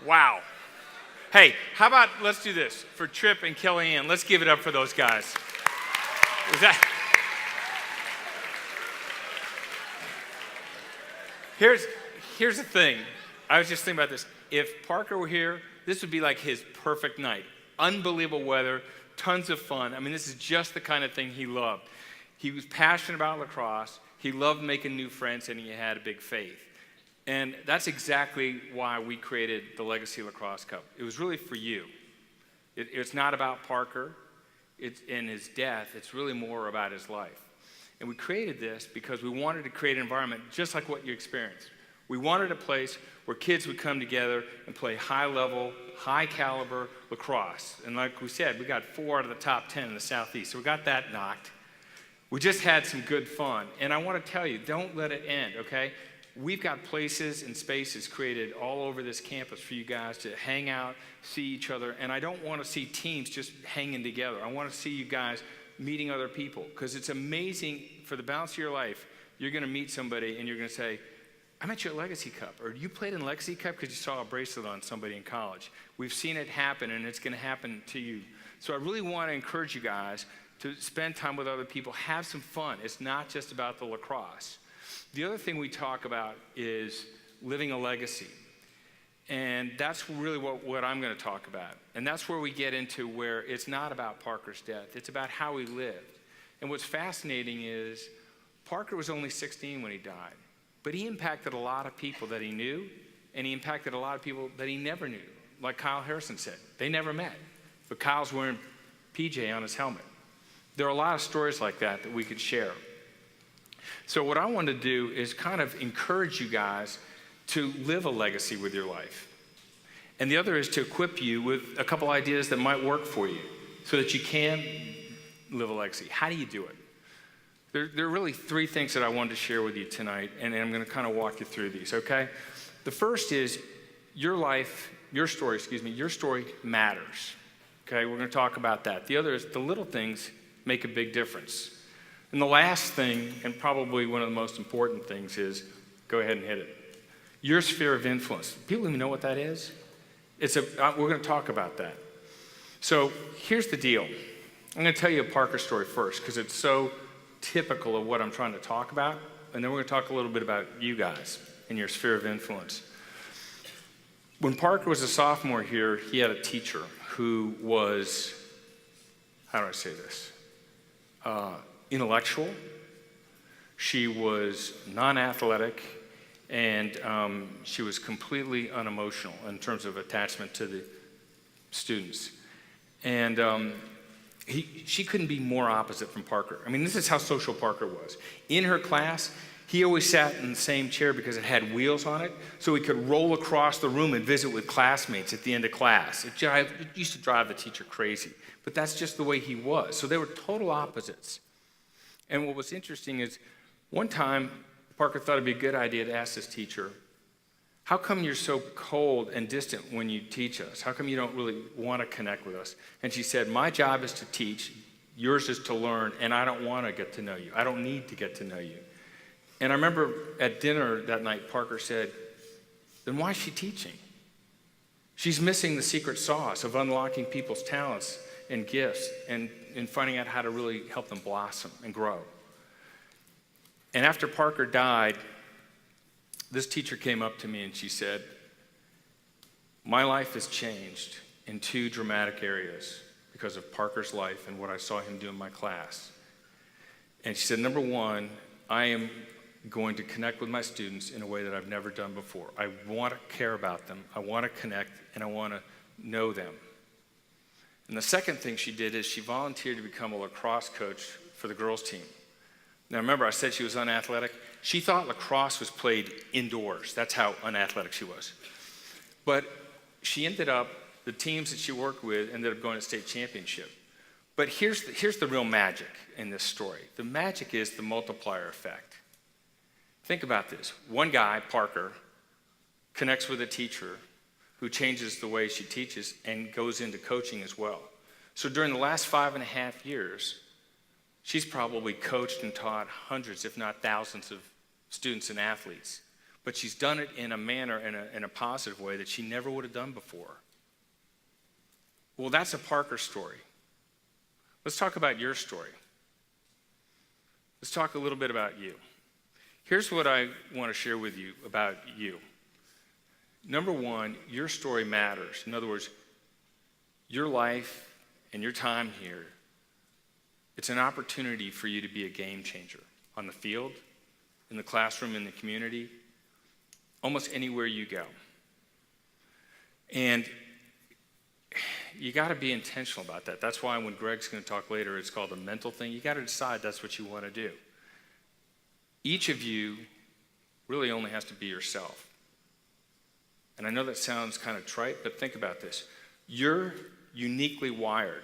Wow. Hey, how about let's do this for Tripp and Kellyanne. Let's give it up for those guys. Is that? Here's the thing. I was just thinking about this. If Parker were here, this would be like his perfect night. Unbelievable weather, tons of fun. I mean, this is just the kind of thing he loved. He was passionate about lacrosse. He loved making new friends, and he had a big faith. And that's exactly why we created the Legacy Lacrosse Cup. It was really for you. It's not about Parker and his death. It's really more about his life. And we created this because we wanted to create an environment just like what you experienced. We wanted a place where kids would come together and play high-level, high-caliber lacrosse. And like we said, we got 4 out of the top 10 in the Southeast, so we got that knocked. We just had some good fun. And I want to tell you, don't let it end, okay? We've got places and spaces created all over this campus for you guys to hang out, see each other. And I don't want to see teams just hanging together. I want to see you guys meeting other people, because it's amazing. For the balance of your life, you're going to meet somebody and you're going to say, I met you at Legacy Cup, or you played in Legacy Cup because you saw a bracelet on somebody in college. We've seen it happen, and it's going to happen to you. So I really want to encourage you guys to spend time with other people, have some fun. It's not just about the lacrosse. The other thing we talk about is living a legacy. And that's really what I'm going to talk about. And that's where we get into where it's not about Parker's death. It's about how he lived. And what's fascinating is Parker was only 16 when he died. But he impacted a lot of people that he knew, and he impacted a lot of people that he never knew. Like Kyle Harrison said, they never met. But Kyle's wearing PJ on his helmet. There are a lot of stories like that we could share. So what I want to do is kind of encourage you guys to live a legacy with your life. And the other is to equip you with a couple ideas that might work for you so that you can live a legacy. How do you do it? There are really 3 things that I wanted to share with you tonight, and I'm going to kind of walk you through these, okay? The first is your story matters, okay? We're going to talk about that. The other is the little things make a big difference. And the last thing, and probably one of the most important things, is go ahead and hit it. Your sphere of influence. People even know what that is? We're going to talk about that. So here's the deal. I'm going to tell you a Parker story first because it's so typical of what I'm trying to talk about. And then we're going to talk a little bit about you guys and your sphere of influence. When Parker was a sophomore here, he had a teacher who was, how do I say this? Intellectual. She was non-athletic, and she was completely unemotional in terms of attachment to the students. And she couldn't be more opposite from Parker. I mean, this is how social Parker was. In her class, he always sat in the same chair because it had wheels on it, so he could roll across the room and visit with classmates at the end of class. It used to drive the teacher crazy, but that's just the way he was. So they were total opposites. And what was interesting is one time, Parker thought it'd be a good idea to ask his teacher, how come you're so cold and distant when you teach us? How come you don't really want to connect with us? And she said, my job is to teach, yours is to learn, and I don't want to get to know you. I don't need to get to know you. And I remember at dinner that night, Parker said, then why is she teaching? She's missing the secret sauce of unlocking people's talents and gifts and finding out how to really help them blossom and grow. And after Parker died, this teacher came up to me and she said, my life has changed in 2 dramatic areas because of Parker's life and what I saw him do in my class. And she said, number 1, I am going to connect with my students in a way that I've never done before. I want to care about them, I want to connect, and I want to know them. And the second thing she did is she volunteered to become a lacrosse coach for the girls' team. Now remember, I said she was unathletic. She thought lacrosse was played indoors. That's how unathletic she was. But she ended up, the teams that she worked with ended up going to state championship. But here's the real magic in this story. The magic is the multiplier effect. Think about this. One guy, Parker, connects with a teacher who changes the way she teaches and goes into coaching as well. So during the last 5.5 years, she's probably coached and taught hundreds, if not thousands, of students and athletes. but she's done it in a manner, in a positive way that she never would have done before. Well, that's a Parker story. Let's talk about your story. Let's talk a little bit about you. Here's what I want to share with you about you. Number one, your story matters. In other words, your life and your time here, it's an opportunity for you to be a game changer on the field, in the classroom, in the community, almost anywhere you go. And you got to be intentional about that. That's why when Greg's going to talk later, it's called a mental thing. You got to decide that's what you want to do. Each of you really only has to be yourself. And I know that sounds kind of trite, but think about this. You're uniquely wired.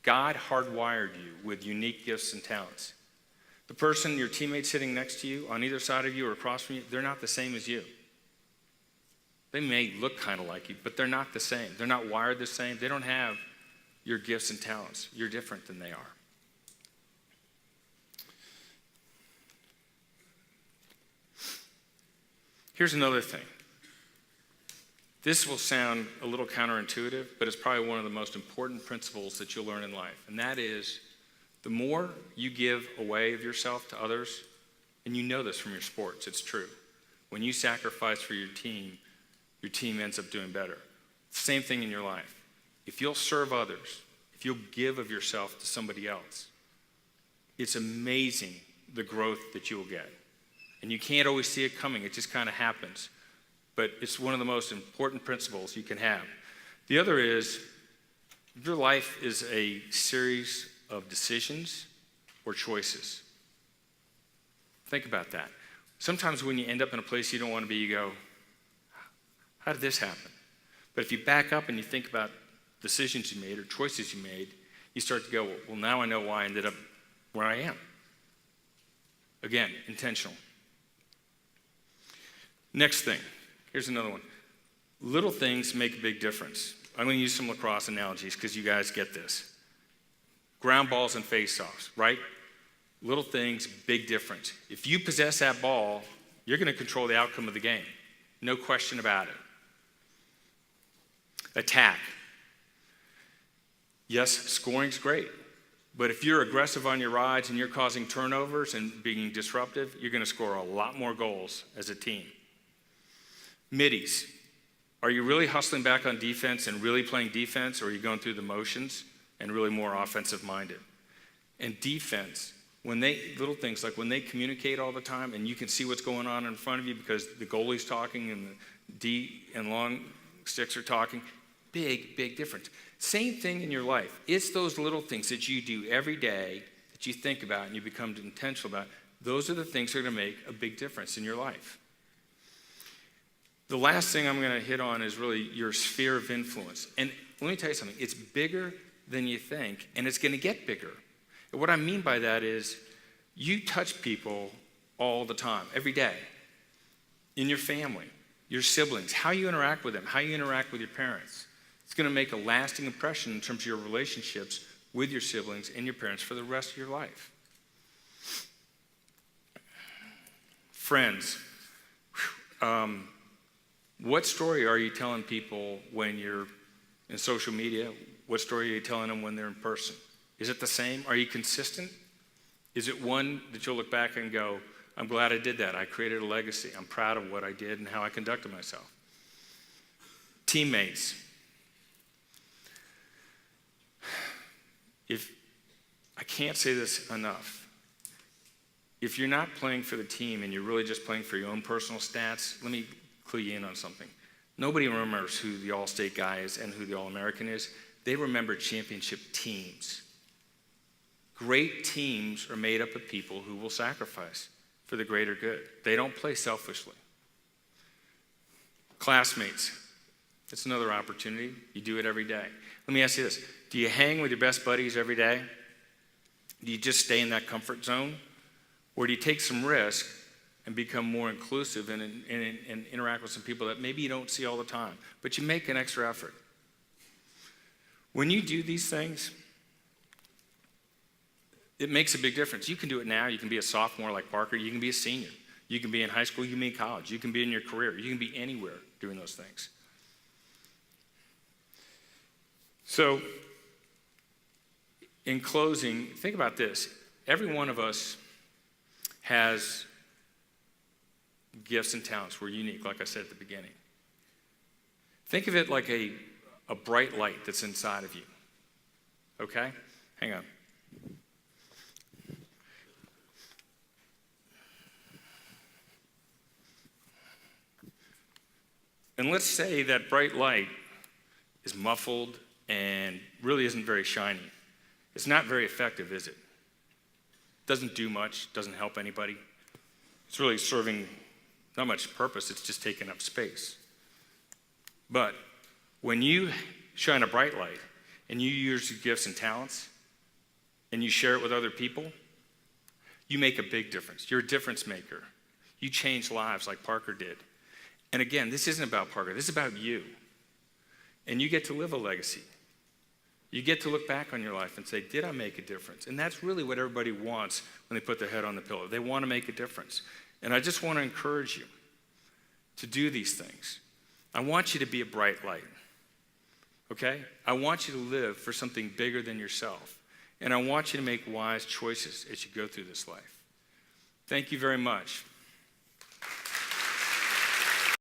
God hardwired you with unique gifts and talents. The person, your teammate sitting next to you, on either side of you or across from you, they're not the same as you. They may look kind of like you, but they're not the same. They're not wired the same. They don't have your gifts and talents. You're different than they are. Here's another thing. This will sound a little counterintuitive, but it's probably one of the most important principles that you'll learn in life. And that is, the more you give away of yourself to others, and you know this from your sports, it's true. When you sacrifice for your team ends up doing better. Same thing in your life. If you'll serve others, if you'll give of yourself to somebody else, it's amazing the growth that you will get. And you can't always see it coming. It just kind of happens. But it's one of the most important principles you can have. The other is, your life is a series of decisions or choices. Think about that. Sometimes when you end up in a place you don't want to be, you go, how did this happen? But if you back up and you think about decisions you made or choices you made, you start to go, well, now I know why I ended up where I am. Again, intentional. Next thing, here's another one. Little things make a big difference. I'm going to use some lacrosse analogies because you guys get this. Ground balls and face-offs, right? Little things, big difference. If you possess that ball, you're going to control the outcome of the game. No question about it. Attack. Yes, scoring's great. But if you're aggressive on your rides and you're causing turnovers and being disruptive, you're going to score a lot more goals as a team. Middies. Are you really hustling back on defense and really playing defense, or are you going through the motions and really more offensive minded? And defense, little things like when they communicate all the time and you can see what's going on in front of you because the goalie's talking and the D and long sticks are talking, big difference. Same thing in your life. It's those little things that you do every day that you think about and you become intentional about. Those are the things that are going to make a big difference in your life. The last thing I'm going to hit on is really your sphere of influence. And let me tell you something. It's bigger than you think, and it's going to get bigger. And what I mean by that is you touch people all the time, every day, in your family, your siblings, how you interact with them, how you interact with your parents. It's going to make a lasting impression in terms of your relationships with your siblings and your parents for the rest of your life. Friends. What story are you telling people when you're in social media? What story are you telling them when they're in person? Is it the same? Are you consistent? Is it one that you'll look back and go, I'm glad I did that. I created a legacy. I'm proud of what I did and how I conducted myself. Teammates. I can't say this enough. If you're not playing for the team and you're really just playing for your own personal stats, let me clue you in on something. Nobody remembers who the All-State guy is and who the All-American is. They remember championship teams. Great teams are made up of people who will sacrifice for the greater good. They don't play selfishly. Classmates. It's another opportunity. You do it every day. Let me ask you this. Do you hang with your best buddies every day? Do you just stay in that comfort zone? Or do you take some risk and become more inclusive and interact with some people that maybe you don't see all the time, but you make an extra effort? When you do these things, it makes a big difference. You can do it now. You can be a sophomore like Parker. You can be a senior. You can be in high school, you can be in college, you can be in your career, you can be anywhere doing those things. So, in closing, think about this. Every one of us has gifts and talents. We're unique, like I said at the beginning. Think of it like a bright light that's inside of you. Okay? Hang on. And let's say that bright light is muffled and really isn't very shiny. It's not very effective, is it? Doesn't do much, doesn't help anybody. It's really serving not much purpose, it's just taking up space. But when you shine a bright light and you use your gifts and talents and you share it with other people, you make a big difference. You're a difference maker. You change lives like Parker did. And again, this isn't about Parker, this is about you. And you get to live a legacy. You get to look back on your life and say, did I make a difference? And that's really what everybody wants when they put their head on the pillow. They want to make a difference. And I just want to encourage you to do these things. I want you to be a bright light, okay? I want you to live for something bigger than yourself. And I want you to make wise choices as you go through this life. Thank you very much.